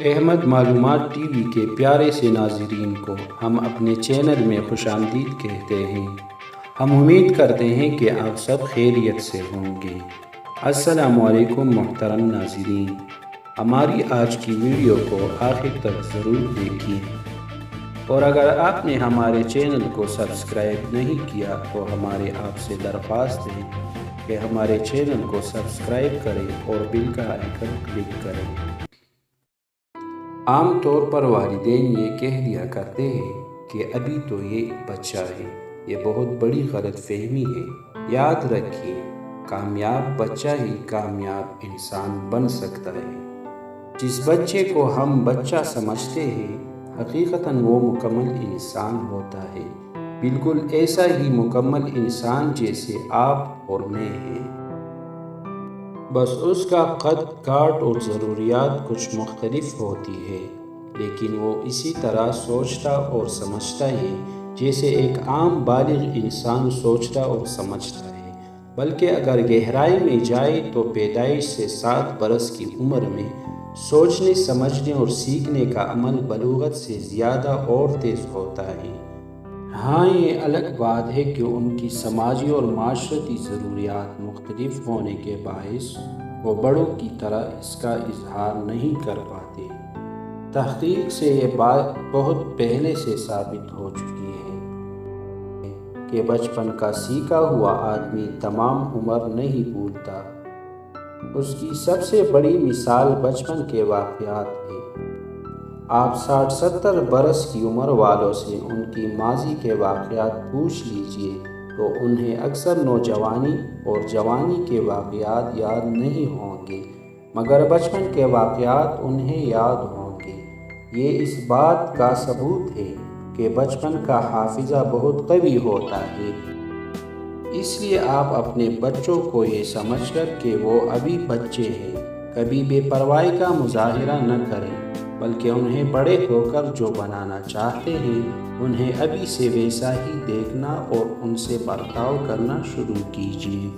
احمد معلومات T V کے پیارے سے ناظرین کو ہم اپنے چینل میں خوش آمدید کہتے ہیں۔ ہم امید کرتے ہیں کہ آپ سب خیریت سے ہوں گے۔ السلام علیکم محترم ناظرین، ہماری آج کی ویڈیو کو آخر تک ضرور دیکھیں، اور اگر آپ نے ہمارے چینل کو سبسکرائب نہیں کیا تو ہمارے آپ سے درخواست ہے کہ ہمارے چینل کو سبسکرائب کریں اور بیل کا آئیکن کلک کریں۔ عام طور پر والدین یہ کہہ دیا کرتے ہیں کہ ابھی تو یہ بچہ ہے۔ یہ بہت بڑی غلط فہمی ہے۔ یاد رکھیے، کامیاب بچہ ہی کامیاب انسان بن سکتا ہے۔ جس بچے کو ہم بچہ سمجھتے ہیں، حقیقتاً وہ مکمل انسان ہوتا ہے، بالکل ایسا ہی مکمل انسان جیسے آپ اور میں ہیں۔ بس اس کا قد کاٹ اور ضروریات کچھ مختلف ہوتی ہے، لیکن وہ اسی طرح سوچتا اور سمجھتا ہے جیسے ایک عام بالغ انسان سوچتا اور سمجھتا ہے، بلکہ اگر گہرائی میں جائے تو پیدائش سے 7 برس کی عمر میں سوچنے، سمجھنے اور سیکھنے کا عمل بلوغت سے زیادہ اور تیز ہوتا ہے۔ ہاں، یہ الگ بات ہے کہ ان کی سماجی اور معاشرتی ضروریات مختلف ہونے کے باعث وہ بڑوں کی طرح اس کا اظہار نہیں کر پاتے۔ تحقیق سے یہ بات بہت پہلے سے ثابت ہو چکی ہے کہ بچپن کا سیکھا ہوا آدمی تمام عمر نہیں بھولتا۔ اس کی سب سے بڑی مثال بچپن کے واقعات ہیں۔ آپ 60-70 برس کی عمر والوں سے ان کی ماضی کے واقعات پوچھ لیجئے تو انہیں اکثر نوجوانی اور جوانی کے واقعات یاد نہیں ہوں گے، مگر بچپن کے واقعات انہیں یاد ہوں گے۔ یہ اس بات کا ثبوت ہے کہ بچپن کا حافظہ بہت قوی ہوتا ہے۔ اس لیے آپ اپنے بچوں کو یہ سمجھ کر کہ وہ ابھی بچے ہیں، کبھی بے پرواہی کا مظاہرہ نہ کریں، بلکہ انہیں بڑے ہو کر جو بنانا چاہتے ہیں انہیں ابھی سے ویسا ہی دیکھنا اور ان سے برتاؤ کرنا شروع کیجیے۔